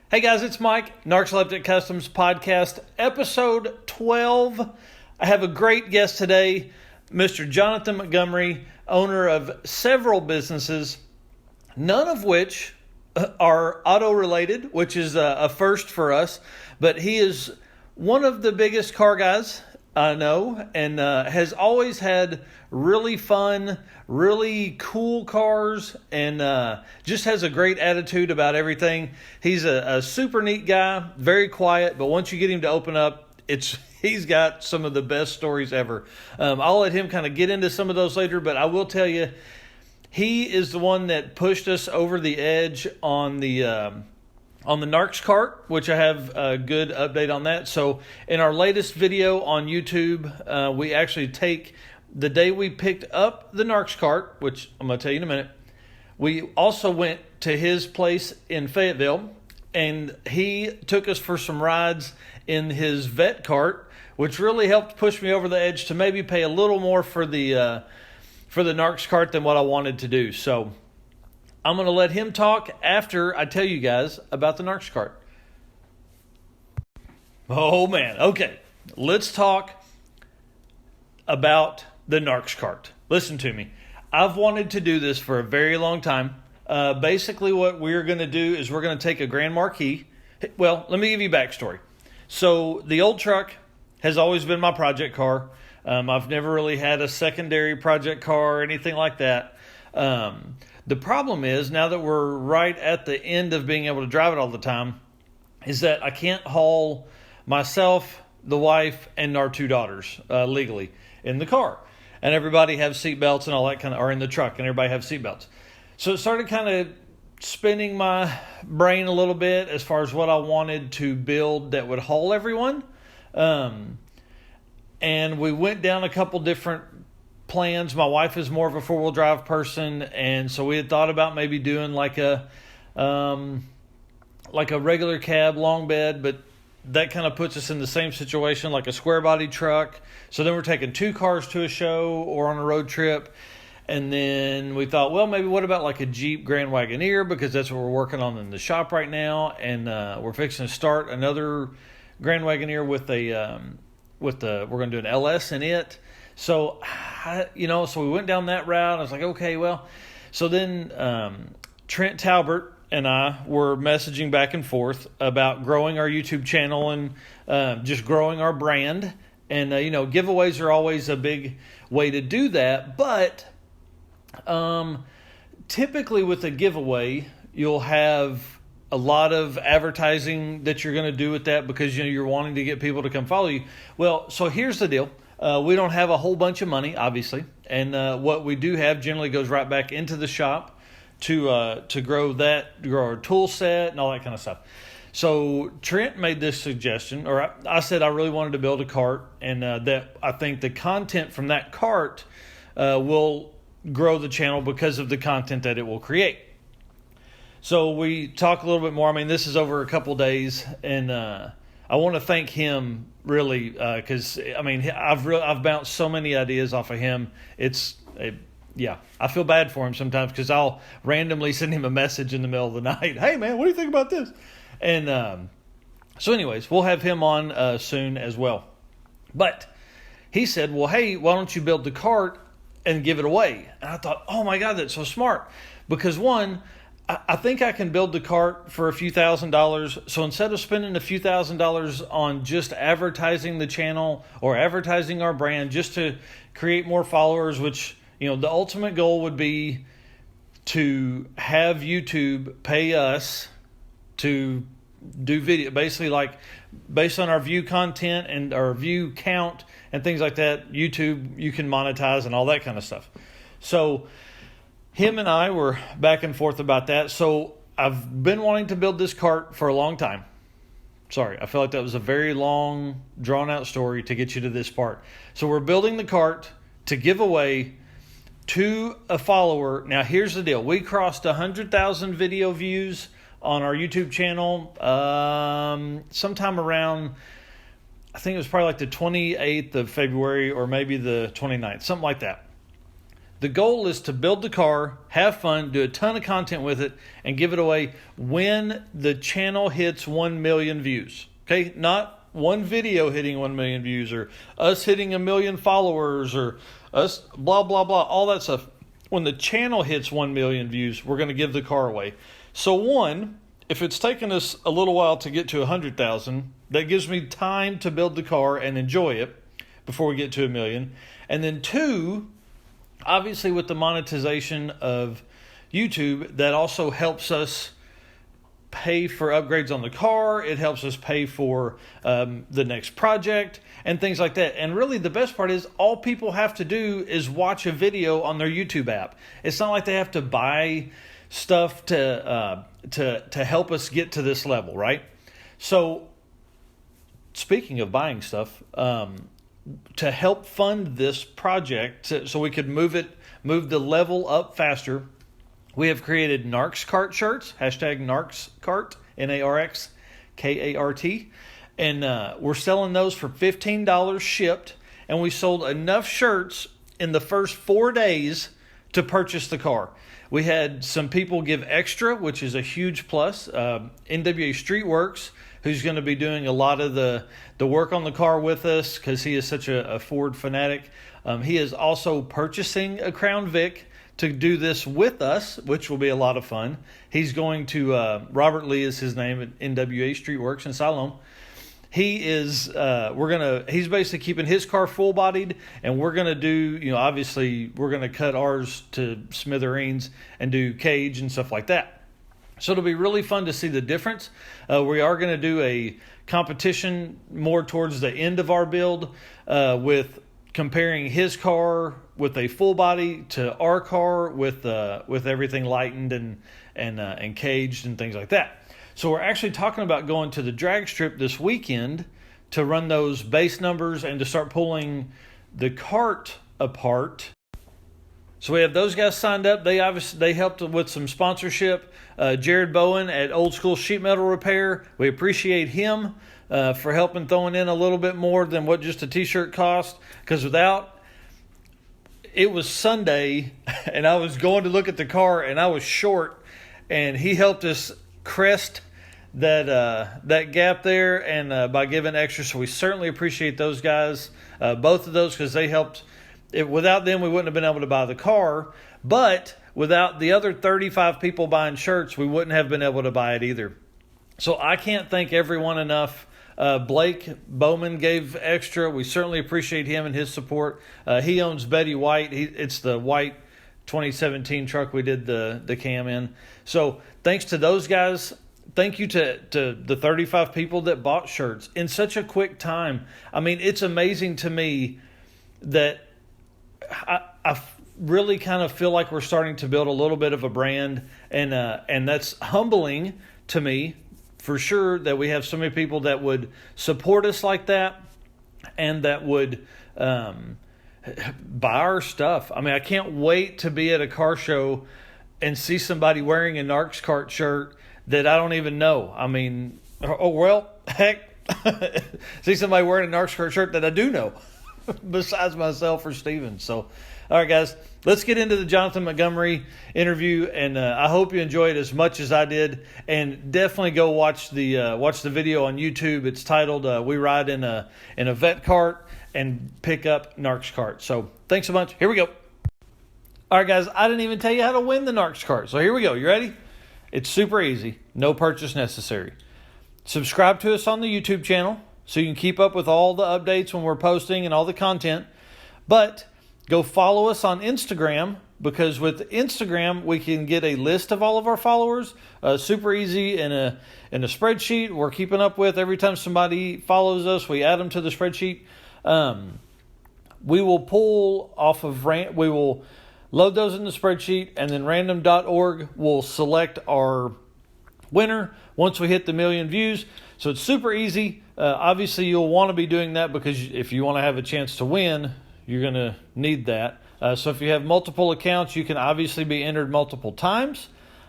Hey guys, it's Mike, Narxoleptic Customs Podcast, episode 12. I have a great guest today, Mr. Jonathan Montgomery, owner of several businesses, none of which are auto-related, which is a first for us, but he is one of the biggest car guys I know and has always had really fun, really cool cars, and just has a great attitude about everything. He's a super neat guy, very quiet, but once you get him to open up, he's got some of the best stories ever. I'll let him kind of get into some of those later, but I will tell you, he is the one that pushed us over the edge on the Narx cart, which I have a good update on that. So in our latest video on YouTube, we actually take the day we picked up the Narx cart, which I'm going to tell you in a minute. We also went to his place in Fayetteville, and he took us for some rides in his vet cart, which really helped push me over the edge to maybe pay a little more for the Narx cart than what I wanted to do. So I'm going to let him talk after I tell you guys about the Narx cart. Oh man, okay. Let's talk about the Narx cart. Listen to me. I've wanted to do this for a very long time. Basically what we're going to do is we're going to take a Grand Marquis. Well, let me give you backstory. So the old truck has always been my project car. I've never really had a secondary project car or anything like that. The problem is, now that we're right at the end of being able to drive it all the time, is that I can't haul myself, the wife, and our two daughters legally in the car. And everybody have seatbelts and all that kind of, or in the truck, and everybody have seatbelts. So it started kind of spinning my brain a little bit as far as what I wanted to build that would haul everyone. And we went down a couple different plans. My wife is more of a four-wheel drive person, and so we had thought about maybe doing like a regular cab long bed, but that kind of puts us in the same situation like a square body truck. So then we're taking two cars to a show or on a road trip. And then we thought, well, maybe what about like a Jeep Grand Wagoneer, because that's what we're working on in the shop right now. And we're fixing to start another Grand Wagoneer with we're going to do an LS in it. So, so we went down that route. I was like, okay, well. So then Trent Talbert and I were messaging back and forth about growing our YouTube channel and just growing our brand. And, giveaways are always a big way to do that. But typically with a giveaway, you'll have a lot of advertising that you're going to do with that because, you're wanting to get people to come follow you. Well, so here's the deal. We don't have a whole bunch of money, obviously. And what we do have generally goes right back into the shop to grow our tool set and all that kind of stuff. So Trent made this suggestion, or I said I really wanted to build a cart, and that I think the content from that cart will grow the channel because of the content that it will create. So we talk a little bit more. I mean, this is over a couple days, and I want to thank him really because I've bounced so many ideas off of him. I feel bad for him sometimes because I'll randomly send him a message in the middle of the night. Hey man, what do you think about this? And so anyways, we'll have him on soon as well. But he said, well, hey, why don't you build the cart and give it away? And I thought, oh my God, that's so smart. Because one, I think I can build the cart for a few $1,000s. So instead of spending a few $1,000s on just advertising the channel or advertising our brand just to create more followers, which, the ultimate goal would be to have YouTube pay us to do video, basically like based on our view content and our view count and things like that. YouTube, you can monetize and all that kind of stuff. So him and I were back and forth about that. So I've been wanting to build this cart for a long time. Sorry, I feel like that was a very long, drawn-out story to get you to this part. So we're building the cart to give away to a follower. Now, here's the deal. We crossed 100,000 video views on our YouTube channel sometime around, I think it was probably like the 28th of February or maybe the 29th, something like that. The goal is to build the car, have fun, do a ton of content with it, and give it away when the channel hits 1 million views. Okay, not one video hitting 1 million views, or us hitting 1 million followers, or us blah, blah, blah, all that stuff. When the channel hits 1 million views, we're going to give the car away. So one, if it's taken us a little while to get to 100,000, that gives me time to build the car and enjoy it before we get to 1 million. And then two, obviously with the monetization of YouTube, that also helps us pay for upgrades on the car. It helps us pay for the next project and things like that. And really the best part is all people have to do is watch a video on their YouTube app. It's not like they have to buy stuff to help us get to this level, right? So speaking of buying stuff, to help fund this project so we could move the level up faster, we have created Narxcart shirts, hashtag Narxcart, Narxkart. And we're selling those for $15 shipped. And we sold enough shirts in the first 4 days to purchase the car. We had some people give extra, which is a huge plus. NWA Streetworks, who's going to be doing a lot of the work on the car with us because he is such a Ford fanatic. He is also purchasing a Crown Vic to do this with us, which will be a lot of fun. He's going to, Robert Lee is his name at NWA Streetworks in Siloam. He's basically keeping his car full bodied, and we're going to do, obviously we're going to cut ours to smithereens and do cage and stuff like that. So it'll be really fun to see the difference. We are going to do a competition more towards the end of our build with comparing his car with a full body to our car with everything lightened and caged and things like that. So we're actually talking about going to the drag strip this weekend to run those base numbers and to start pulling the cart apart. So we have those guys signed up. They helped with some sponsorship. Jared Bowen at Old School Sheet Metal Repair. We appreciate him for helping throwing in a little bit more than what just a t-shirt cost. Because it was Sunday and I was going to look at the car and I was short, and he helped us crest that gap there and by giving extra. So we certainly appreciate those guys, both of those, because they helped. Without them, we wouldn't have been able to buy the car. But without the other 35 people buying shirts, we wouldn't have been able to buy it either. So I can't thank everyone enough. Blake Bowman gave extra. We certainly appreciate him and his support. He owns Betty White. It's the white 2017 truck we did the cam in. So thanks to those guys. Thank you to the 35 people that bought shirts in such a quick time. I mean, it's amazing to me that I really kind of feel like we're starting to build a little bit of a brand, and that's humbling to me for sure that we have so many people that would support us like that and that would buy our stuff. I mean, I can't wait to be at a car show and see somebody wearing a Narxcart shirt that I don't even know. I mean, heck, see somebody wearing a Narxcart shirt that I do know besides myself or Steven. So, all right, guys, let's get into the Jonathan Montgomery interview, and I hope you enjoy it as much as I did. And definitely go watch the video on YouTube. It's titled "We Ride in a Vet Cart and Pick Up Narxcart." So, thanks so much. Here we go. All right, guys, I didn't even tell you how to win the Narxcart. So here we go. You ready? It's super easy. No purchase necessary. Subscribe to us on the YouTube channel so you can keep up with all the updates when we're posting and all the content. But go follow us on Instagram, because with Instagram we can get a list of all of our followers. Super easy in a spreadsheet we're keeping up with. Every time somebody follows us, we add them to the spreadsheet. We will pull off of we will load those in the spreadsheet, and then random.org will select our winner once we hit the 1 million views. So it's super easy. Obviously, you'll want to be doing that because if you want to have a chance to win, you're going to need that. So if you have multiple accounts, you can obviously be entered multiple times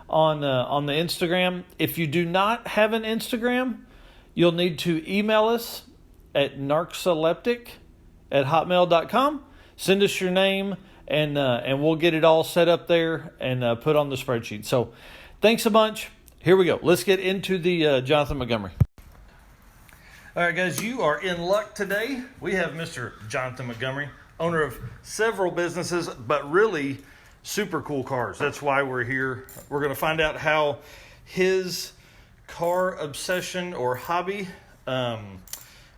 on the Instagram. If you do not have an Instagram, you'll need to email us at narxoleptic@hotmail.com. Send us your name and we'll get it all set up there and put on the spreadsheet. So thanks a bunch. Here we go. Let's get into the Jonathan Montgomery. All right, guys, you are in luck today. We have Mr. Jonathan Montgomery, owner of several businesses, but really super cool cars. That's why we're here. We're going to find out how his car obsession or hobby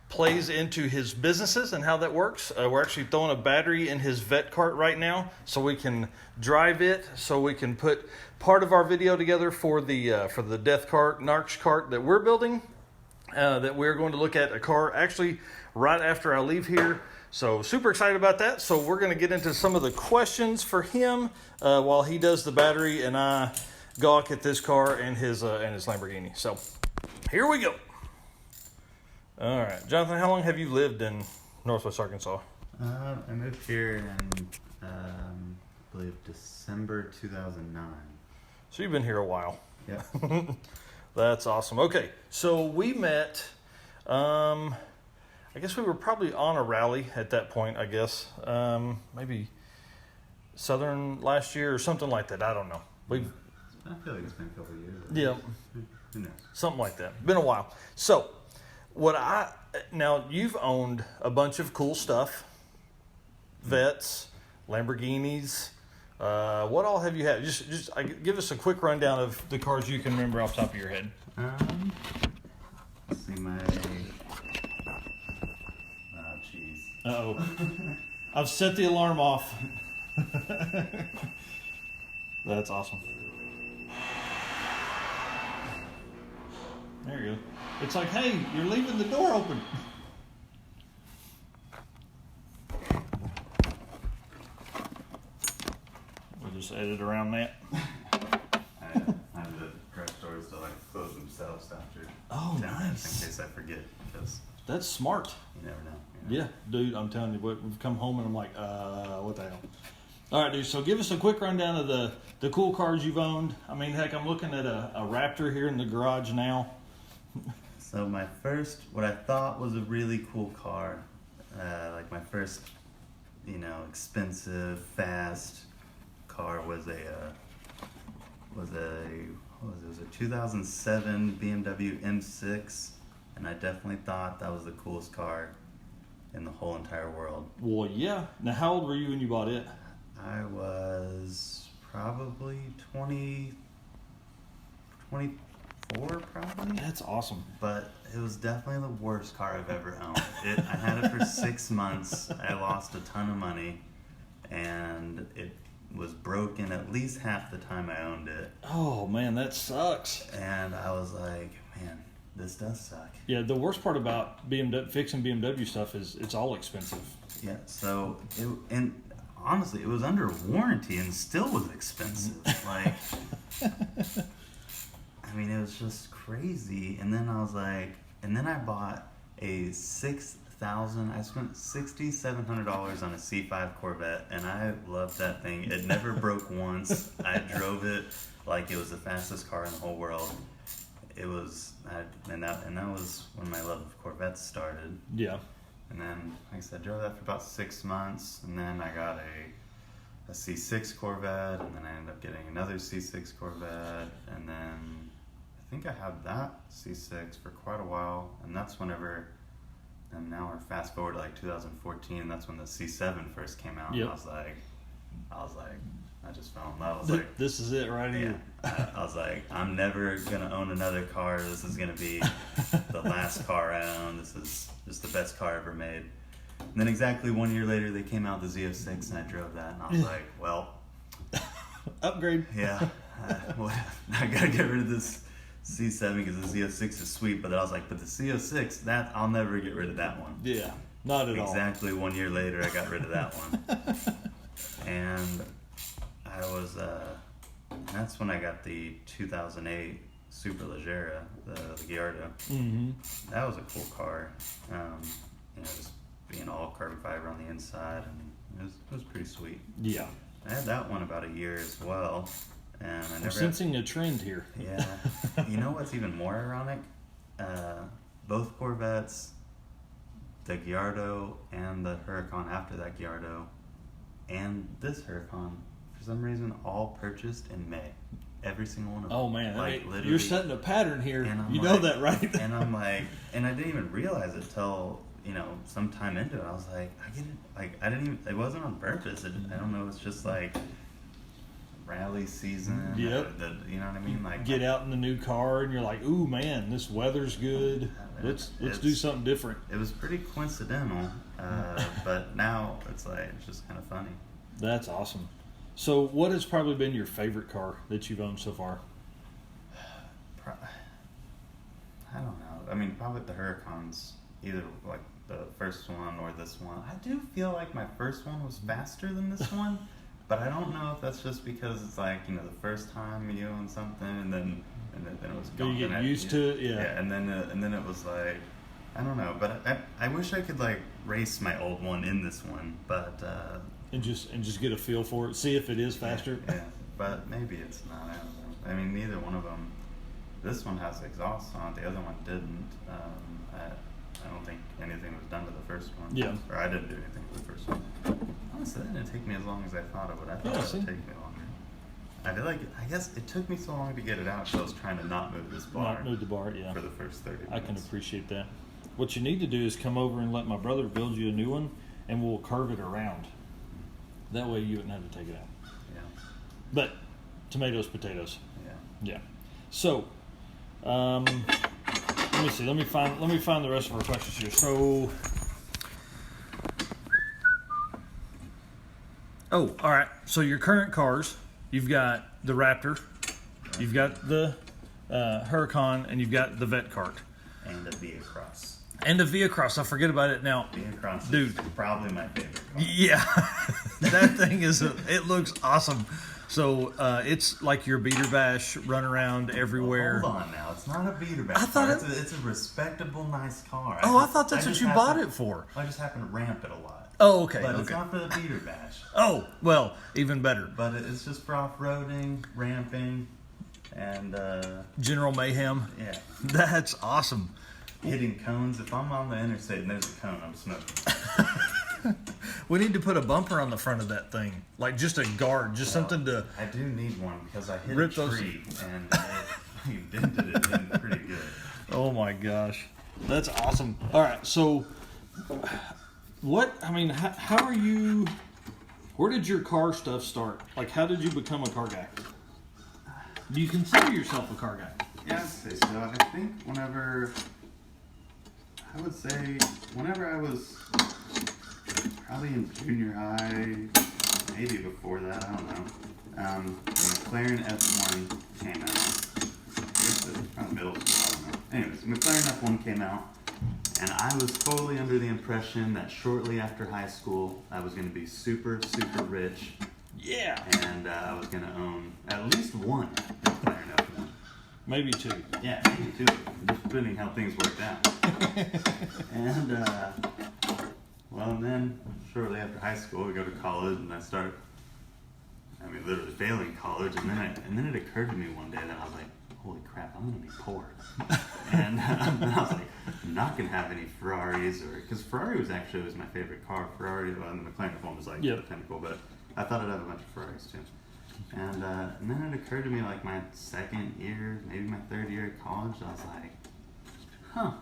plays into his businesses and how that works. We're actually throwing a battery in his vet cart right now so we can drive it, so we can put part of our video together for the death cart, Narx cart that we're building. That we're going to look at a car actually right after I leave here. So super excited about that. So we're going to get into some of the questions for him while he does the battery and I gawk at this car and his Lamborghini. So here we go. All right, Jonathan, how long have you lived in Northwest Arkansas? I moved here in I believe December 2009. So you've been here a while. Yeah. That's awesome. Okay, so we met, I guess we were probably on a rally at that point, I guess. Maybe Southern last year or something like that. I don't know. I feel like it's been a couple of years. Yeah. Who knows? Something like that. Been a while. So, now you've owned a bunch of cool stuff. Vets, Lamborghinis. What all have you had? Just give us a quick rundown of the cars you can remember off the top of your head. Let's see my. Oh, jeez. Uh-oh. I've set the alarm off. That's awesome. There you go. It's like, hey, you're leaving the door open. Just edit around that. I have the garage doors to close themselves after. Oh, 10 minutes nice. in case I forget, because That's smart. you never know. Yeah, dude, I'm telling you, we've come home and I'm like, what the hell? All right, dude, so give us a quick rundown of the cool cars you've owned. I mean, heck, I'm looking at a Raptor here in the garage now. So my first, what I thought was a really cool car, my first, expensive, fast car was a 2007 BMW M6, and I definitely thought that was the coolest car in the whole entire world. Well, yeah. Now, how old were you when you bought it? I was probably 24 probably. That's awesome. But it was definitely the worst car I've ever owned. I had it for 6 months. I lost a ton of money, and it was broken at least half the time I owned it. Oh, man, that sucks. And I was like, man, this does suck. Yeah, the worst part about fixing BMW stuff is it's all expensive. Yeah, so, honestly, it was under warranty and still was expensive. It was just crazy. And then I was like, I bought I spent $6,700 on a C5 Corvette, and I loved that thing. It never broke once. I drove it like it was the fastest car in the whole world. It was, and that was when my love of Corvettes started. Yeah. And then, like I said, I drove that for about 6 months, and then I got a C6 Corvette, and then I ended up getting another C6 Corvette, and then I think I had that C6 for quite a while, and that's whenever. And now we're fast forward to 2014. That's when the C7 first came out. Yep. And I was like, I just fell in love. I was like, this is it right here. Yeah. I was like, I'm never gonna own another car. This is gonna be the last car I own. This is just the best car ever made. And then exactly 1 year later, they came out with the Z06, and I drove that, and I was like, well, upgrade. Yeah, I gotta get rid of this C7 because the Z06 is sweet, but then I was like, but the C06, I'll never get rid of that one. Yeah, not at all. Exactly 1 year later, I got rid of that one. And that's when I got the 2008 Superleggera, the Gallardo. Mm-hmm. That was a cool car. Just being all carbon fiber on the inside, and it was pretty sweet. Yeah. I had that one about a year as well. And I never sensing a trend here. Yeah. You know what's even more ironic? Both Corvettes, the Gallardo and the Huracan after that Gallardo, and this Huracan, for some reason, all purchased in May. Every single one of them. Oh man, like, literally, you're setting a pattern here. You like, know that, right? And I'm like, and I didn't even realize it till, you know, sometime into it. I was like, I get it. Like, I didn't even, it wasn't on purpose. I don't know, it's just like rally season. Yep. You know what I mean? Like, get out in the new car and you're like, ooh man, this weather's good. Let's do something different. It was pretty coincidental, but now it's like, it's just kind of funny. That's awesome. So what has probably been your favorite car that you've owned so far? I don't know. I mean, probably the Huracans, either like the first one or this one. I do feel like my first one was faster than this one, but I don't know if that's just because it's like, you know, the first time you own something and then it was gone. You get used to it, yeah. Yeah, and then it was like, I don't know, but I wish I could like race my old one in this one, but and just get a feel for it, see if it is faster. Yeah, but maybe it's not. I don't know. I mean, neither one of them. This one has exhaust on it. The other one didn't. I don't think anything was done to the first one. Yeah. Or I didn't do anything to the first one. Honestly, that didn't take me as long as I thought it would. I thought it would take me longer. I feel like, I guess it took me so long to get it out because I was trying to not move this bar. Not move the bar, yeah. For the first 30 minutes. I can appreciate that. What you need to do is come over and let my brother build you a new one, and we'll curve it around. That way you wouldn't have to take it out. Yeah. But tomatoes, potatoes. Yeah. Yeah. So, let me see. Let me find the rest of our questions here. So, all right. So your current cars, you've got the Raptor, you've got the Huracan, and you've got the Vet Cart. And the Via Cross. And the Via Cross. I forget about it now. Via Cross Dude. is probably my favorite car. Yeah. That thing it looks awesome. So it's like your beater bash, run around everywhere. Well, hold on now, it's not a beater bash. I thought car. It's a respectable, nice car. I thought that's what you bought it for. I just happen to ramp it a lot. Oh, okay. But okay. it's not for the beater bash. Oh, well, even better. But it's just for off-roading, ramping, and General Mayhem. Yeah. That's awesome. Hitting cones. If I'm on the interstate and there's a cone, I'm smoking. We need to put a bumper on the front of that thing, like just a guard, just something to. I do need one because I hit rip a tree and you dented it in pretty good. Oh my gosh, that's awesome. All right, so what? I mean, how are you? Where did your car stuff start? Like, how did you become a car guy? Do you consider yourself a car guy? Yeah, I'd say so. I think whenever I was probably in junior high, maybe before that, I don't know. The McLaren F1 came out. I guess it was probably middle school, I don't know. Anyways, McLaren F1 came out, and I was totally under the impression that shortly after high school, I was going to be super, super rich. Yeah. And I was going to own at least one McLaren F1. Maybe two. Yeah, maybe two. Just depending how things worked out. And, and then shortly after high school, I go to college, and I start, literally failing college. And then it occurred to me one day that I was like, holy crap, I'm going to be poor. And I was like, I'm not going to have any Ferraris, because Ferrari was my favorite car. Ferrari, and the McLaren F1 was like the pinnacle, but I thought I'd have a bunch of Ferraris too. And then it occurred to me like my second year, maybe my third year at college, I was like, how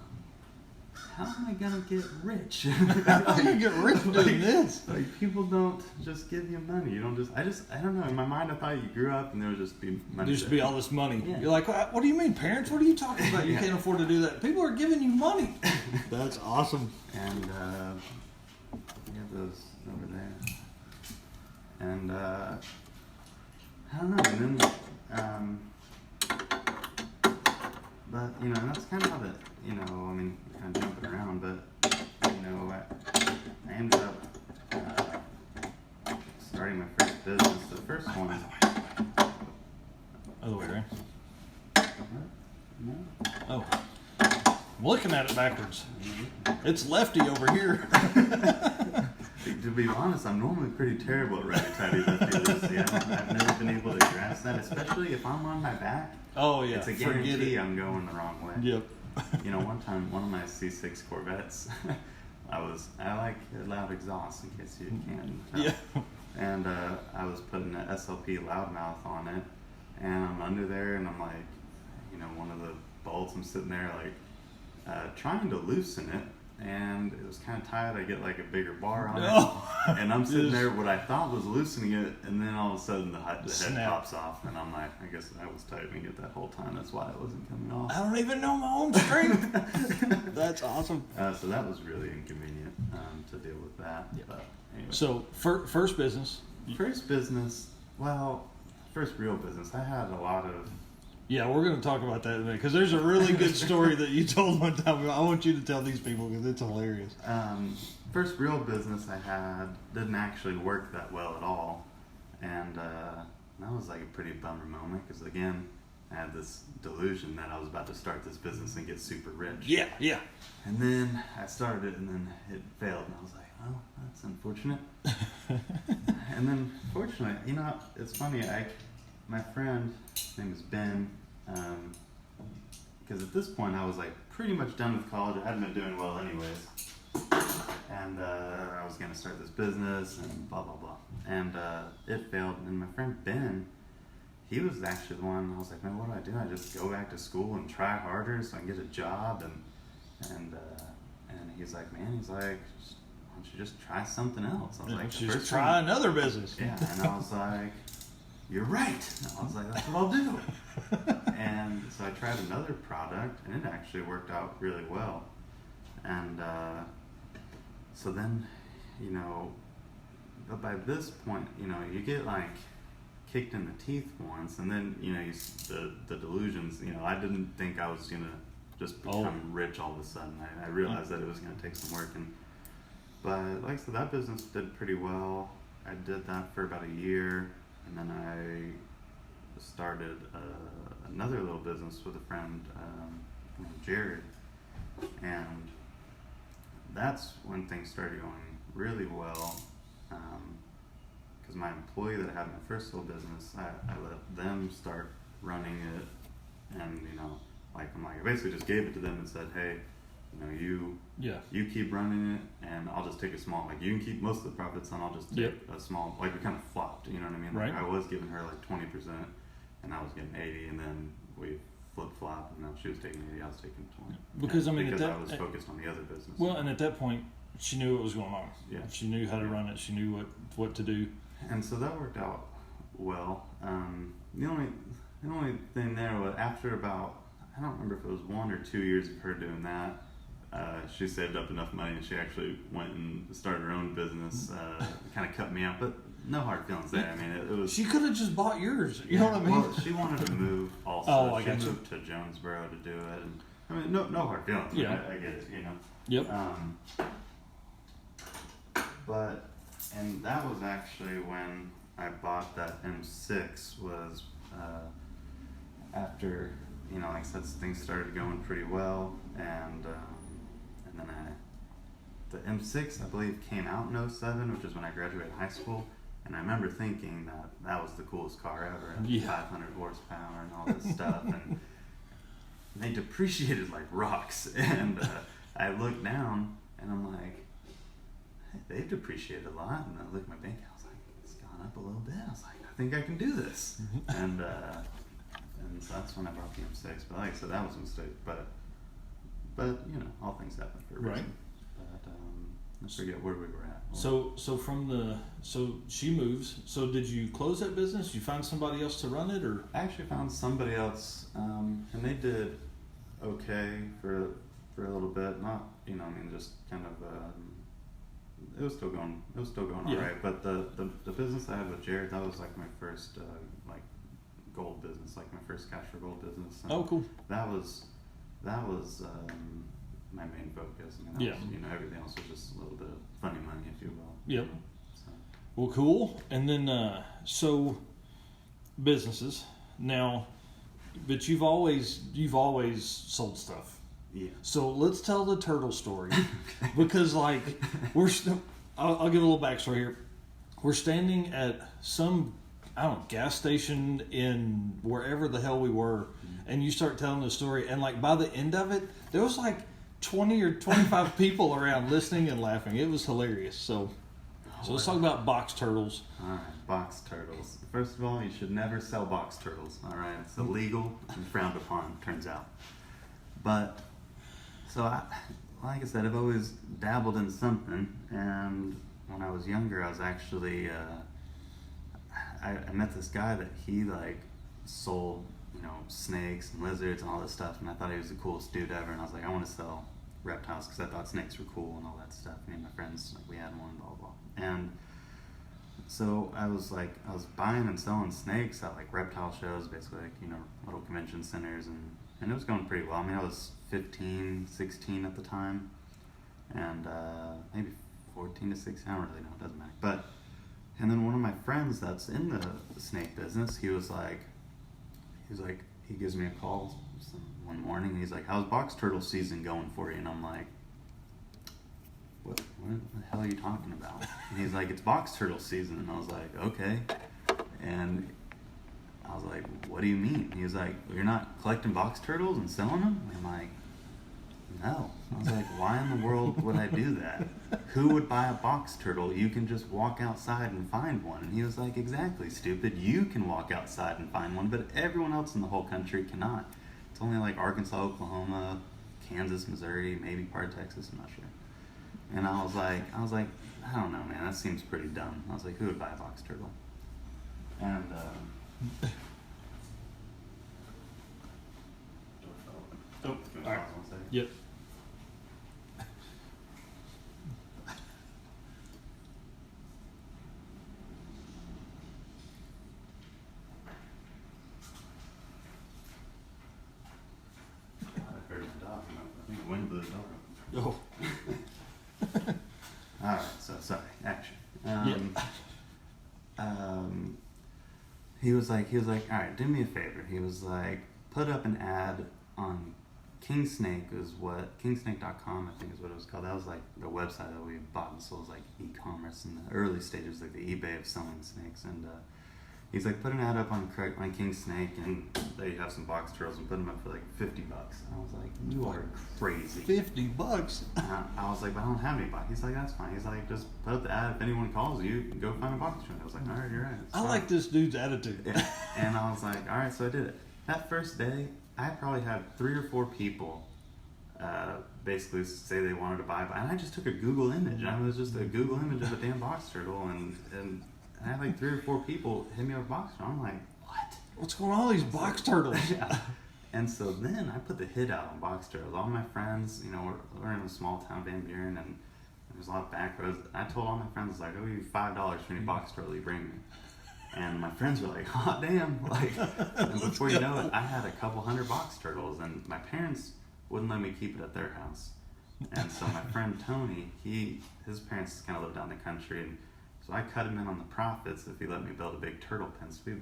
am I gonna get rich? How do you get rich doing this? Like, people don't just give you money. You don't just, I don't know. In my mind, I thought you grew up and there would just be money. There's just be all this money. Yeah. You're like, what do you mean, parents? What are you talking about? You can't afford to do that. People are giving you money. That's awesome. And we have those over there. And I don't know. And then, but that's kind of how kind of jumping around. But I ended up starting my first business. The first one. Other way, right? No. Oh. I'm looking at it backwards. It's lefty over here. To be honest, I'm normally pretty terrible at righty-tighty lefty-loosey. I've never been able to grasp that, especially if I'm on my back. Oh, yeah. It's a guarantee I'm going the wrong way. Yep. One time, one of my C6 Corvettes, I like loud exhaust in case you can't tell. Yeah. and I was putting an SLP loudmouth on it, and I'm under there, and I'm like, one of the bolts, I'm sitting there like trying to loosen it, and it was kind of tight. I get like a bigger bar on it, and I'm sitting there, what I thought was loosening it, and then all of a sudden the head pops off, and I'm like, I guess I was tightening it that whole time. That's why it wasn't coming off. I don't even know my own strength. That's awesome. So that was really inconvenient to deal with that. Yeah. But anyway. So first business. First real business. I had a lot of. Yeah, we're going to talk about that in a minute because there's a really good story that you told one time. I want you to tell these people because it's hilarious. First real business I had didn't actually work that well at all, and that was like a pretty bummer moment because again, I had this delusion that I was about to start this business and get super rich. Yeah. And then I started it, and then it failed, and I was like, oh, that's unfortunate. And then, fortunately, it's funny. My friend, his name is Ben, because at this point I was like pretty much done with college. I hadn't been doing well anyways, and I was gonna start this business and blah blah blah, and it failed. And my friend Ben, he was actually the one. I was like, man, what do? I just go back to school and try harder so I can get a job, and he's like, why don't you just try something else? I was like, just try another business. Yeah, and I was like, you're right. I was like, that's what I'll do. And so I tried another product, and it actually worked out really well. And so then, but by this point, you get like kicked in the teeth once, and then, the delusions, I didn't think I was going to just become rich all of a sudden. I realized that it was going to take some work. But like I said, that business did pretty well. I did that for about a year. And then I started another little business with a friend named Jared, and that's when things started going really well. Because my employee that I had in my first little business, I let them start running it, and I basically just gave it to them and said, hey, you keep running it, and I'll just take a small, you can keep most of the profits, and I'll just take a small, we kind of flopped, you know what I mean? Right. I was giving her 20%, and I was getting 80, and then we flip-flop, and now she was taking 80, I was taking 20. Because, because I was focused on the other business. Well, and at that point, she knew what was going on. Yeah. She knew how to run it. She knew what to do. And so that worked out well. The only thing there was after about, I don't remember if it was 1 or 2 years of her doing that, she saved up enough money and she actually went and started her own business. Kind of cut me out, but no hard feelings there. I mean, it was. She could have just bought yours. You know what I mean? Well, she wanted to move also. Oh, I she got you. moved to Jonesboro to do it. And, I mean, no hard feelings. Yeah. I get it, Yep. And that was actually when I bought that M6 was after, like I said, things started going pretty well, and then the M6, I believe, came out in 07, which is when I graduated high school, and I remember thinking that was the coolest car ever, and 500 horsepower and all this stuff, and they depreciated like rocks, and I looked down, and I'm like, hey, they've depreciated a lot, and I looked at my bank, I was like, it's gone up a little bit, I was like, I think I can do this, and so that's when I bought the M6, but like I said, that was a mistake, but all things happen for a reason. Right. But I forget where we were at. So she moves. So did you close that business? Did you find somebody else to run it, or? I actually found somebody else, and they did okay for a little bit. Not, just kind of. It was still going all right. But the business I had with Jared, that was like my first gold business, like my first cash for gold business. And cool. That was my main focus. I mean, was, everything else was just a little bit of funny money, if you will. Yep. So. Well, cool. And then so businesses now, but you've always sold stuff. Yeah. So let's tell the turtle story because I'll give a little backstory here. We're standing at some gas station in wherever the hell we were, and you start telling the story, and by the end of it, there was 20 or 25 people around listening and laughing. It was hilarious. So So let's talk about box turtles. All right, box turtles. First of all, you should never sell box turtles. All right, it's illegal and frowned upon. Turns out. But so like I said, I've always dabbled in something, and when I was younger, I was actually I met this guy that he like sold, you know, snakes and lizards and all this stuff, and I thought he was the coolest dude ever, and I was like, I want to sell reptiles because I thought snakes were cool and all that stuff. Me and my friends, like, we had one, blah blah blah. And so I was buying and selling snakes at like reptile shows, basically, like, you know, little convention centers, and it was going pretty well. I mean, I was 15, 16 at the time, and maybe 14 to 16, I don't really know, it doesn't matter. But, and then one of my friends that's in the snake business, he gives me a call one morning, and he's like, how's box turtle season going for you? And I'm like, what the hell are you talking about? And he's like, it's box turtle season. And I was like, okay. And I was like, what do you mean? He was like, you're not collecting box turtles and selling them? And I'm like, no. I was like, why in the world would I do that? Who would buy a box turtle? You can just walk outside and find one. And he was like, exactly, stupid. You can walk outside and find one, but everyone else in the whole country cannot. It's only like Arkansas, Oklahoma, Kansas, Missouri, maybe part of Texas, I'm not sure. And I was like, I don't know, man, that seems pretty dumb. I was like, who would buy a box turtle? And Oh, all right. Yep. I heard my dog. I think wind blew the dog. Oh. All right, so sorry, action. He was like, all right, do me a favor. He was like, put up an ad on King Snake kingsnake.com, I think is what it was called. That was like the website that we bought and sold, like e-commerce in the early stages, like the eBay of selling snakes. And he's like, put an ad up on King Snake, and there you have some box turtles, and put them up for like $50. And I was like, you are crazy. $50? I was like, but I don't have any box. He's like, that's fine. He's like, just put up the ad. If anyone calls you, go find a box turtle. I was like, all right, you're right. I like this dude's attitude. Yeah. And I was like, all right, so I did it. That first day, I probably had 3 or 4 people basically say they wanted to buy, and I just took a Google image. I was just a Google image of a damn box turtle, and I had like 3 or 4 people hit me up with box turtle. I'm like, what? What's going on with these box turtles? Yeah. And so then I put the hit out on box turtles. All my friends, you know, we're in a small town, Van Buren, and there's a lot of back roads. I told all my friends, like, I'll give you $5 for any box turtle you bring me. And my friends were like, oh, damn. Like, and before you know it, I had a couple hundred box turtles, and my parents wouldn't let me keep it at their house. And so my friend Tony, his parents kind of lived down the country, and so I cut him in on the profits if he let me build a big turtle pen. So we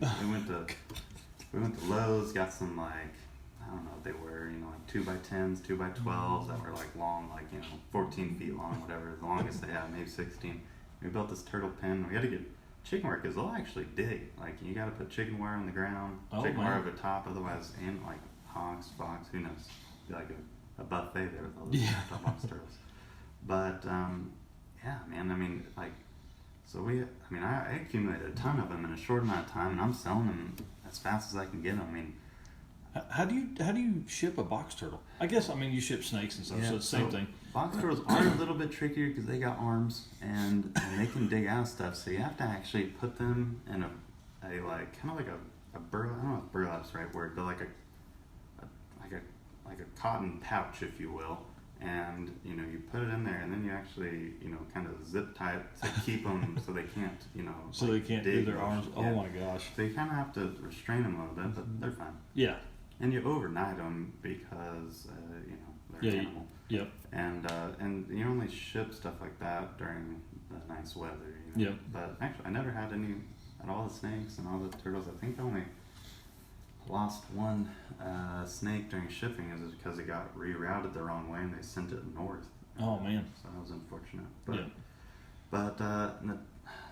went to Lowe's, got some, like, I don't know what they were, you know, like 2x10s, 2x12s that were like long, like, you know, 14 feet long, whatever, the longest they had, maybe 16. We built this turtle pen. We had to get chicken wire because they'll actually dig. Like, you got to put chicken wire on the ground, chicken wire over top, otherwise, and like hogs, fox, who knows, be like a buffet there with all those box turtles. But yeah, man, I mean, like, so I accumulated a ton of them in a short amount of time, and I'm selling them as fast as I can get them. I mean, how do you ship a box turtle? I guess, I mean, you ship snakes and stuff, so it's the same thing. Box turtles are a little bit trickier because they got arms and they can dig out stuff. So you have to actually put them in a like kind of like a burlap. I don't know if burlap's the right word, but like a cotton pouch, if you will. And you know, you put it in there, and then you actually, you know, kind of zip tie it to keep them so they can't, you know, so like, they can't do their arms. Yeah. Oh my gosh! So you kind of have to restrain them a little bit, but they're fine. Yeah. And you overnight them because you know, they're an animal. Yep. And you only ship stuff like that during the nice weather. You know? Yep. But actually, I never had any at all the snakes and all the turtles. I think I only lost one snake during shipping is because it got rerouted the wrong way and they sent it north. Oh man. So that was unfortunate. But yeah. But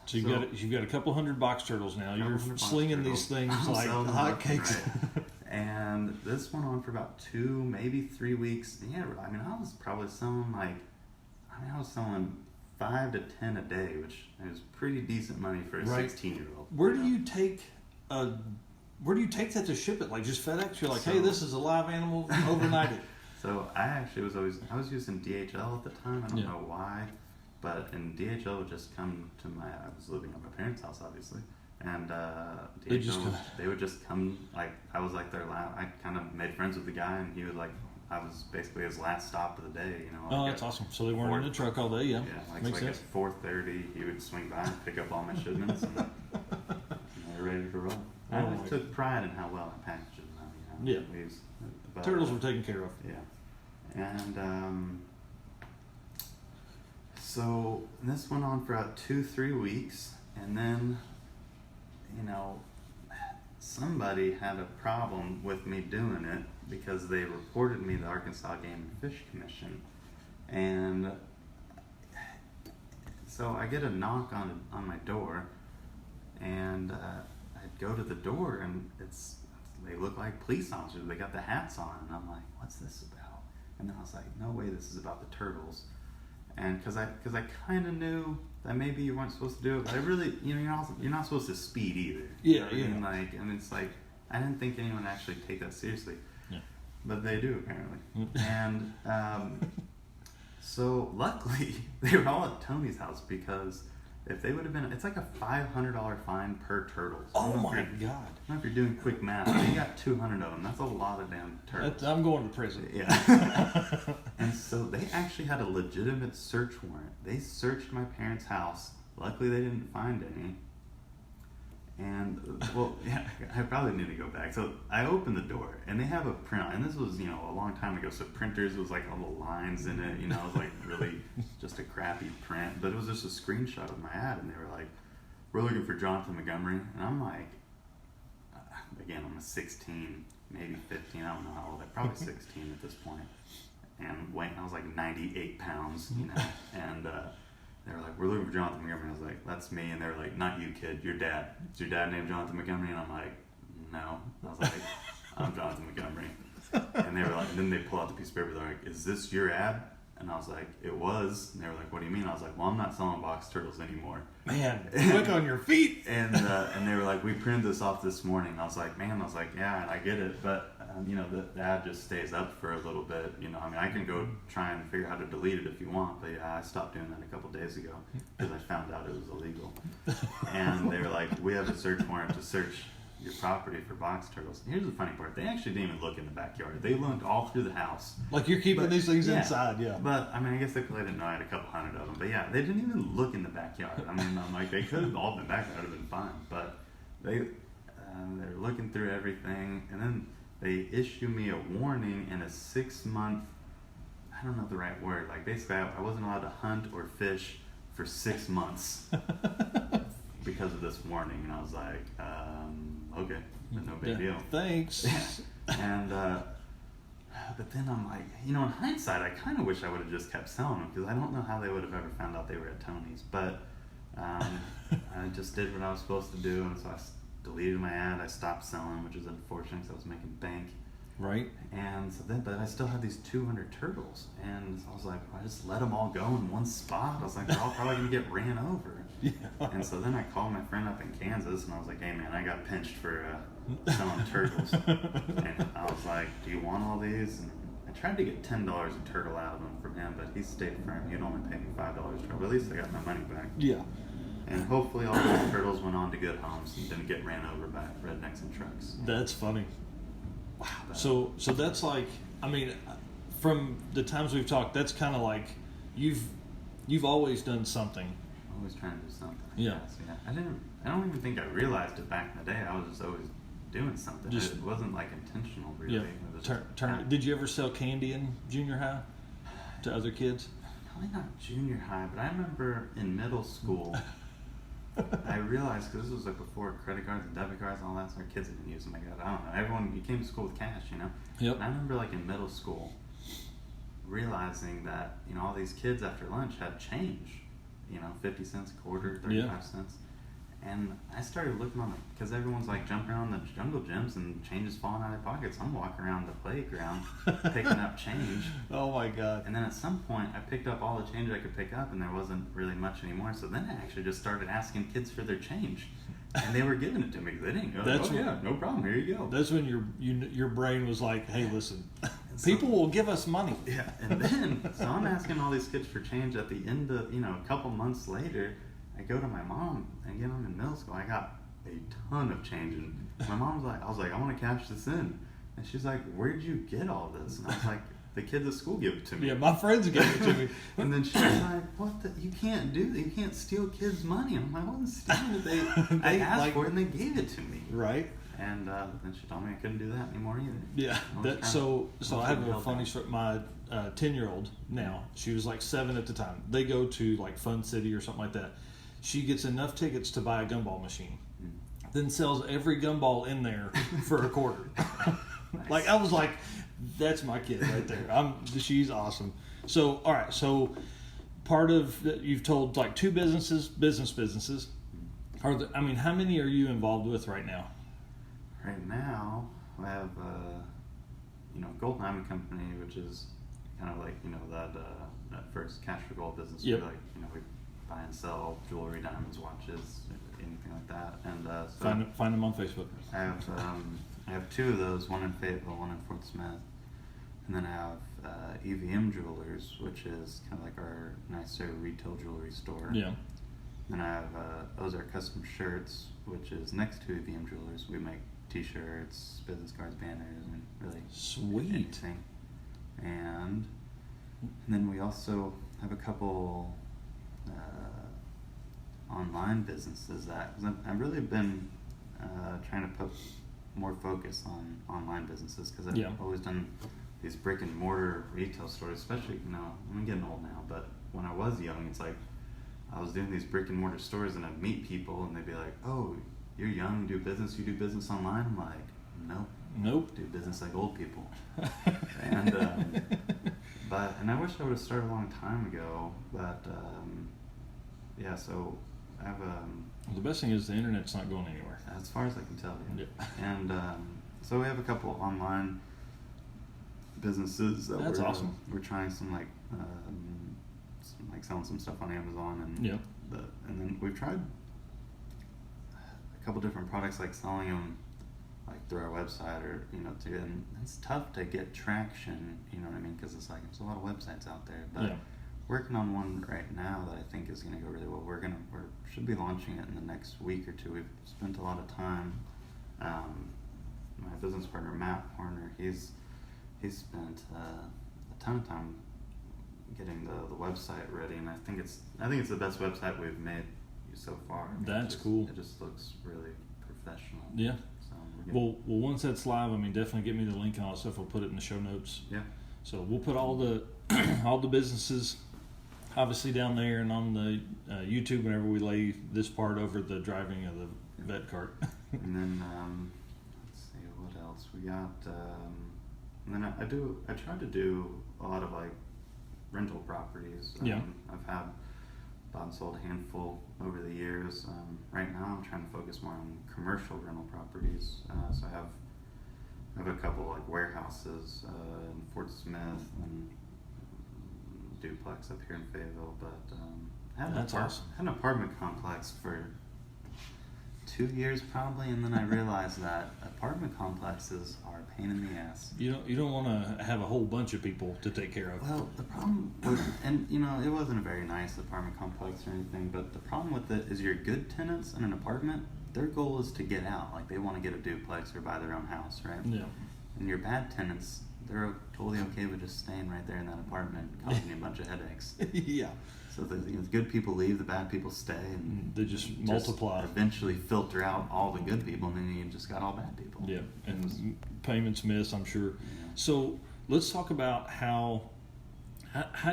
so you've got a couple hundred box turtles now. You're slinging these things like hotcakes. Right. And this went on for about 2, maybe 3 weeks. Yeah, I mean, I was probably selling I was selling 5 to 10 a day, which is pretty decent money for a 16-year-old. Where do you take that to ship it? Like just FedEx? You're like, hey, this is a live animal, overnight it. So I was using DHL at the time. I don't know why, but and DHL would just come to I was living at my parents' house, obviously, and they would just come. Like I was like I kind of made friends with the guy, and he was like, I was basically his last stop of the day. Like that's awesome. So they weren't in the truck all day. Yeah, makes sense. At 4:30, he would swing by and pick up all my shipments, and they were ready to roll. I always took pride in how well I packaged them. Yeah, turtles were taken care of. Yeah, and so this went on for about 2-3 weeks, and then somebody had a problem with me doing it because they reported me to the Arkansas Game and Fish Commission, and so I get a knock on my door, and I go to the door, and they look like police officers. They got the hats on, and I'm like, what's this about? And then I was like, no way, this is about the turtles. And because I kind of knew that maybe you weren't supposed to do it, but I really, you're not supposed to speed either. Yeah, and it's like, I didn't think anyone would actually take that seriously. Yeah. But they do, apparently. And so luckily, they were all at Tony's house, because if they would have been, it's like a $500 fine per turtle. So oh my God. I don't know if you're doing quick math, but you got 200 of them. That's a lot of damn turtles. I'm going to prison. Yeah. And so they actually had a legitimate search warrant. They searched my parents' house. Luckily, they didn't find any. And, I probably need to go back. So I opened the door, and they have a printout. And this was, a long time ago. So printers was like all the lines in it. It was like really just a crappy print. But it was just a screenshot of my ad. And they were like, we're looking for Jonathan Montgomery. And I'm like, again, I'm a 16, maybe 15. I don't know how old. I'm probably 16 at this point. And I was like 98 pounds, and they were like, we're looking for Jonathan Montgomery. I was like, that's me. And they were like, not you, kid, your dad. Is your dad named Jonathan Montgomery? And I'm like, no. I was like, I'm Jonathan Montgomery. And they were like, and then they pull out the piece of paper. They're like, is this your ad? And I was like, it was. And they were like, what do you mean? I was like, well, I'm not selling box turtles anymore. Man, quick on your feet. And they were like, we printed this off this morning. And I was like, yeah, and I get it. But, the ad just stays up for a little bit. I can go try and figure out how to delete it if you want. But I stopped doing that a couple days ago because I found out it was illegal. And they were like, we have a search warrant to search your property for box turtles. And here's the funny part. They actually didn't even look in the backyard. They looked all through the house. Like you're keeping these things inside, yeah. But, I guess they didn't know I had a couple hundred of them. But yeah, they didn't even look in the backyard. I'm like, they could have all been back. That would have been fine. But they're looking through everything. And then they issue me a warning and a 6-month, I don't know the right word. Like basically I wasn't allowed to hunt or fish for 6 months because of this warning. And I was like, okay, no big deal. Thanks. And but then I'm like, in hindsight, I kind of wish I would have just kept selling them, because I don't know how they would have ever found out they were at Tony's. But I just did what I was supposed to do, and so I deleted my ad. I stopped selling, which is unfortunate because I was making bank. Right. And so but I still had these 200 turtles, and so I was like, I just let them all go in one spot. I was like, they're all probably gonna get ran over. Yeah. And so then I called my friend up in Kansas, and I was like, hey man, I got pinched for selling turtles. And I was like, do you want all these? And I tried to get $10 a turtle out of him from him, but he stayed firm. He'd only pay me $5 for it. But at least I got my money back. Yeah. And hopefully all those turtles went on to good homes and didn't get ran over by rednecks and trucks. That's funny. Wow. So that's like, from the times we've talked, that's kind of like you've always done something. Always trying to do something. Yeah. I don't even think I realized it back in the day. I was just always doing something. It wasn't like intentional, really. Yeah. Did you ever sell candy in junior high to other kids? Probably not junior high, but I remember in middle school, I realized, because this was like before credit cards and debit cards and all that, so our kids didn't use them. Like, I don't know. You came to school with cash, Yep. And I remember like in middle school, realizing that, all these kids after lunch had change, 50 cents a quarter, 35 cents. And I started looking on it because everyone's like jumping around the jungle gyms and change is falling out of their pockets. I'm walking around the playground picking up change. Oh my God. And then at some point I picked up all the change I could pick up and there wasn't really much anymore. So then I actually just started asking kids for their change. And they were giving it to me. They didn't go, That's yeah, no problem, here you go. That's when your brain was like, hey, listen, people will give us money. Yeah, and then, so I'm asking all these kids for change at the end of, a couple months later, I go to my mom, and again, I'm in middle school, I got a ton of change, and my mom was like, I want to cash this in. And she's like, where'd you get all this? And I was like, the kids at school give it to me. Yeah, my friends gave it to me. And then she was like, what the, you can't do that, you can't steal kids' money. I'm like, I wasn't stealing it, I asked for it and they gave it to me. Right. And then she told me I couldn't do that anymore either. Yeah, so I have a funny story. My 10-year-old now, she was like 7 at the time. They go to like Fun City or something like that. She gets enough tickets to buy a gumball machine, then sells every gumball in there for a quarter. Nice. Like I was like, that's my kid right there. She's awesome. So all right, so part of you've told like 2 businesses. How many are you involved with right now? Right now, I have Gold Diamond Company, which is kind of like that first cash for gold business. Yep. Where, we buy and sell jewelry, diamonds, watches, anything like that. And so Find them on Facebook. I have 2 of those, one in Fayetteville, one in Fort Smith, and then I have EVM Jewelers, which is kind of like our nicer retail jewelry store. Yeah. Then I have those are custom shirts, which is next to EVM Jewelers. We make T-shirts, business cards, banners, and really Sweet. anything. And then we also have a couple online businesses because I've really been trying to put more focus on online businesses because I've always done these brick and mortar retail stores, especially I'm getting old now, but when I was young, it's like I was doing these brick and mortar stores and I'd meet people and they'd be like, oh, you're young, you do business online? I'm like, nope. Do business like old people. And I wish I would have started a long time ago, but so I have the best thing is the internet's not going anywhere. As far as I can tell, yeah. Yeah. And so we have a couple online businesses that That's awesome. We're trying some like selling some stuff on Amazon and and then we've tried a couple different products like selling them like through our website or and it's tough to get traction, you know what I mean, because it's like there's a lot of websites out there, but working on one right now that I think is going to go really well. We should be launching it in the next week or 2. We've spent a lot of time. My business partner Matt Horner, he's spent a ton of time getting the website ready, and I think it's the best website we've made so far. That's cool. It just looks really professional. Yeah. So well, once that's live, definitely get me the link and all that stuff. We'll put it in the show notes. Yeah. So we'll put all the all the businesses obviously down there and on the YouTube whenever we lay this part over the driving of the vet cart. And then let's see what else we got. And then I try to do a lot of like rental properties. I've had bought and sold a handful over the years. Right now I'm trying to focus more on commercial rental properties. So I have a couple like warehouses in Fort Smith and duplex up here in Fayetteville, but I had an apartment complex for 2 years probably, and then I realized that apartment complexes are a pain in the ass. You don't want to have a whole bunch of people to take care of. Well, the problem with, and it wasn't a very nice apartment complex or anything, but the problem with it is your good tenants in an apartment, their goal is to get out. Like they want to get a duplex or buy their own house, right? Yeah. And your bad tenants, they're totally okay with just staying right there in that apartment, causing you a bunch of headaches. Yeah. So the good people leave, the bad people stay, and they just multiply. Eventually filter out all the good people, and then you just got all bad people. Yeah, and payments miss, I'm sure. Yeah. So let's talk about how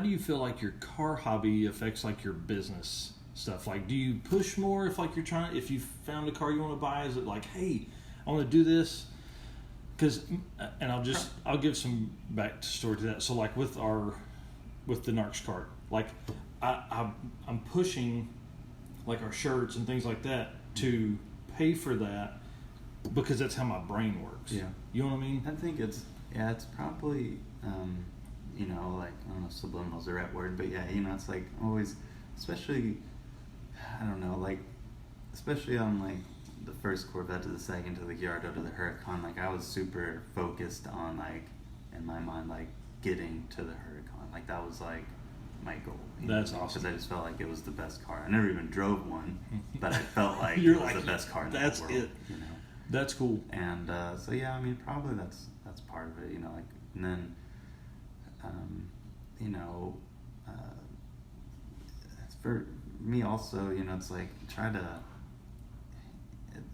do you feel like your car hobby affects like your business stuff? Like, do you push more if you found a car you want to buy? Is it like, hey, I want to do this? And I'll give some backstory to that. So like with the Narx cart, like I'm pushing like our shirts and things like that to pay for that because that's how my brain works. Yeah. You know what I mean? I think it's probably, you know, like, I don't know if subliminal's the right word, but yeah, you know, it's like always, especially, I don't know, like, especially on like the first Corvette to the second to the Gallardo to the Huracan, like I was super focused on like, in my mind, like getting to the Huracan. Like that was like my goal. That's awesome. Because I just felt like it was the best car. I never even drove one, but I felt like You're it was like, the best car in the that's world. it. You know? That's cool. And so yeah, I mean, probably that's part of it, you know, like, and then, you know, for me also, you know, it's like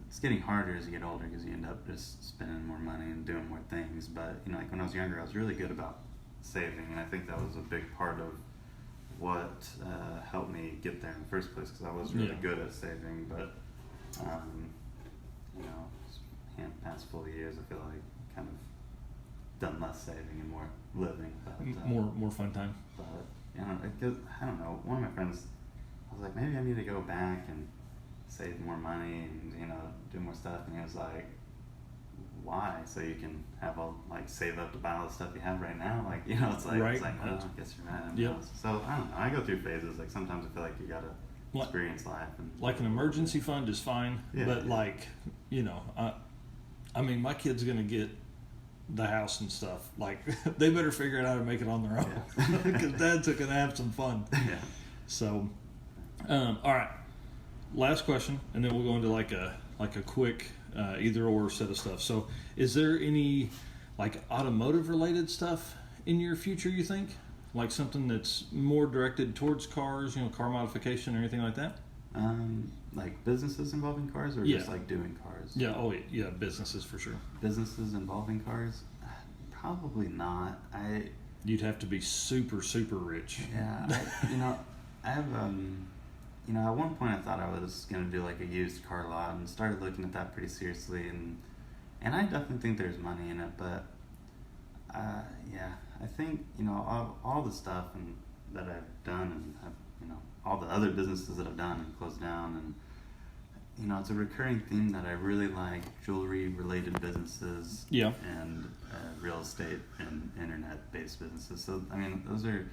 it's getting harder as you get older because you end up just spending more money and doing more things. But you know, like when I was younger, I was really good about saving, and I think that was a big part of what helped me get there in the first place, because I was really good at saving. But you know, past full years, I feel like kind of done less saving and more living. But, more fun time. But you know, I don't know. One of my friends, I was like, maybe I need to go back and save more money and, you know, do more stuff. And he was like, why? So you can have all, like, save up to buy all the stuff you have right now? Like, you know, it's like, right. It's like, well, I guess you're right. Yep. So I don't know. I go through phases. Like sometimes I feel like you gotta experience life. And like an emergency fund is fine, but like, you know, I mean, my kid's gonna get the house and stuff. Like, they better figure out how to make it on their own, because Dad's gonna have some fun. Yeah. So, all right. Last question, and then we'll go into like a quick either or set of stuff. So, is there any like automotive related stuff in your future, you think? Like something that's more directed towards cars, you know, car modification or anything like that? Like businesses involving cars, or just like doing cars? Yeah, yeah, businesses for sure. Businesses involving cars? Probably not. You'd have to be super, super rich. Yeah, I have, you know, at one point I thought I was going to do like a used car lot, and started looking at that pretty seriously, and I definitely think there's money in it, but yeah, I think, you know, all the stuff that I've done, and you know, all the other businesses that I've done and closed down, and you know, it's a recurring theme that I really like: jewelry related businesses, and real estate and internet based businesses. So I mean, those are,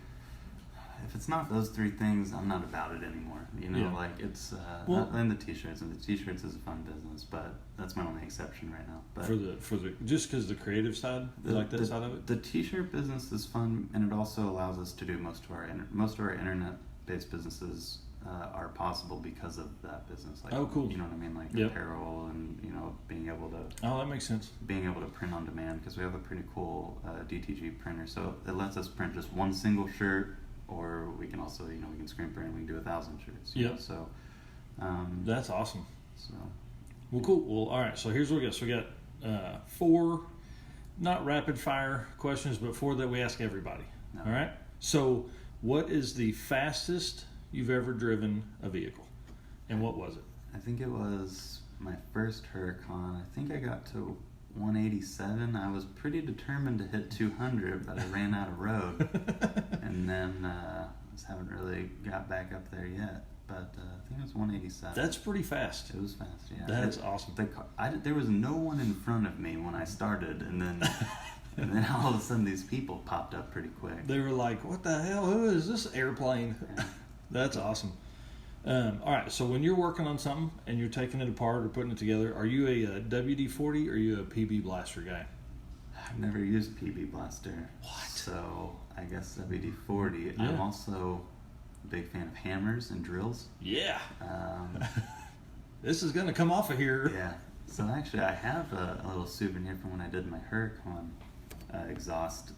if it's not those three things, I'm not about it anymore. You know, like it's and the t-shirts, and the t-shirts is a fun business, but that's my only exception right now. But for the just because the creative side, you like that side of it. The t-shirt business is fun, and it also allows us to do most of our internet based businesses are possible because of that business. Like, oh, cool. You know what I mean? Like apparel, and you know, being able to. Oh, that makes sense. Being able to print on demand, because we have a pretty cool DTG printer, so it lets us print just one single shirt. Or we can also, you know, we can screen print and we can do 1,000 shirts. Yeah. So that's awesome. So, well, cool. Well, all right. So here's what we got. So we got 4, not rapid fire questions, but 4 that we ask everybody. No. All right. So what is the fastest you've ever driven a vehicle, and what was it? I think it was my first Huracan. I think I got to 187. I was pretty determined to hit 200, but I ran out of road, and then just haven't really got back up there yet. But I think it was 187. That's pretty fast. It was fast, yeah. That's awesome. There was no one in front of me when I started, and then all of a sudden these people popped up pretty quick. They were like, "What the hell? Who is this airplane?" Yeah. That's awesome. All right, so when you're working on something and you're taking it apart or putting it together, are you a WD-40 or are you a PB Blaster guy? I've never used PB Blaster. What? So I guess WD-40. Yeah. I'm also a big fan of hammers and drills. Yeah. This is going to come off of here. Yeah. So actually I have a little souvenir from when I did my Huracan exhaust.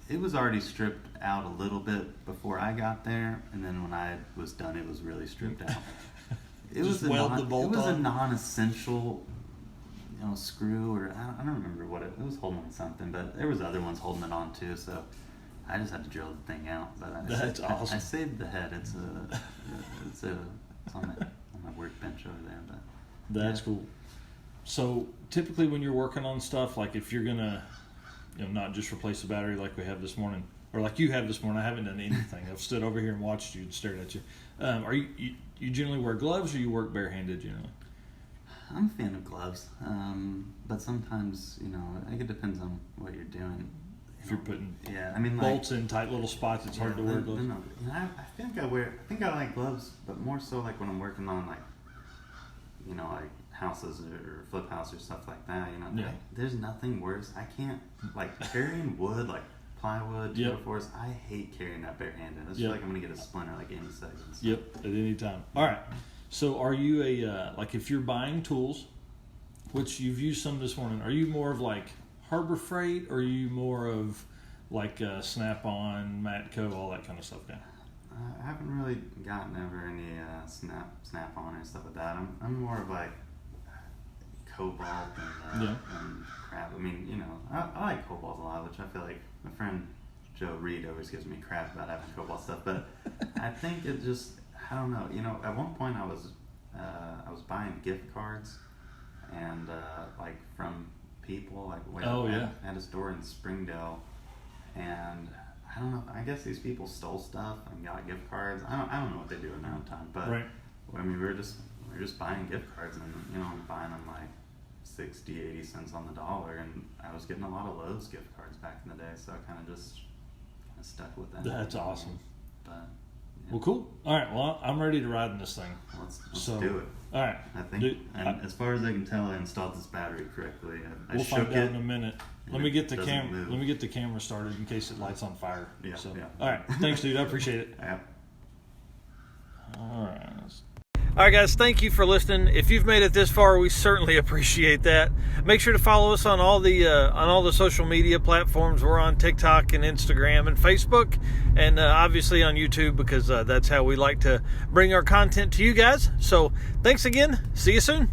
It was already stripped out a little bit before I got there, and then when I was done, it was really stripped out. It was a non-essential, you know, screw, or I don't remember what it was holding on something, but there was other ones holding it on too. So I just had to drill the thing out. But that's awesome. I saved the head. It's on my workbench over there. But that's cool. So typically when you're working on stuff, like if you're gonna, you know, not just replace the battery like we have this morning, or like you have this morning. I haven't done anything. I've stood over here and watched you and stared at you. Are you generally wear gloves, or you work barehanded generally? I'm a fan of gloves, but sometimes, I think it depends on what you're doing. If you're putting bolts in tight little spots, it's hard to wear gloves. I think I like gloves, but more so like when I'm working on like houses or flip house or stuff like that. There's nothing worse. I can't like carrying wood, like plywood, 2x4s. I hate carrying that barehanded. I feel like I'm gonna get a splinter like any second. Yep, at any time. All right. So are you like if you're buying tools, which you've used some this morning, are you more of like Harbor Freight, or are you more of like Snap-on, Matco, all that kind of stuff? I haven't really gotten ever any Snap-on or stuff like that. I'm more of like Cobalt and crap. I mean, I like Cobalt a lot, which I feel like my friend Joe Reed always gives me crap about having Cobalt stuff, but I think it just, I don't know. At one point I was buying gift cards and like from people I had a store in Springdale, and I don't know. I guess these people stole stuff and got gift cards. I don't know what they do in their own time, but I mean, we were just buying gift cards, and I'm buying them like 60-80 cents on the dollar, and I was getting a lot of Lowe's gift cards back in the day, so I kind of stuck with that. That's awesome. But well, cool. All right. Well, I'm ready to ride in this thing. Let's do it. All right. I think, as far as I can tell, I installed this battery correctly. We'll find out in a minute. Let me get the camera. Let me get the camera started in case it lights on fire. Yeah. All right. Thanks, dude. I appreciate it. Yeah. All right. All right, guys, thank you for listening. If you've made it this far, we certainly appreciate that. Make sure to follow us on all the social media platforms. We're on TikTok and Instagram and Facebook, and obviously on YouTube, because that's how we like to bring our content to you guys. So thanks again. See you soon.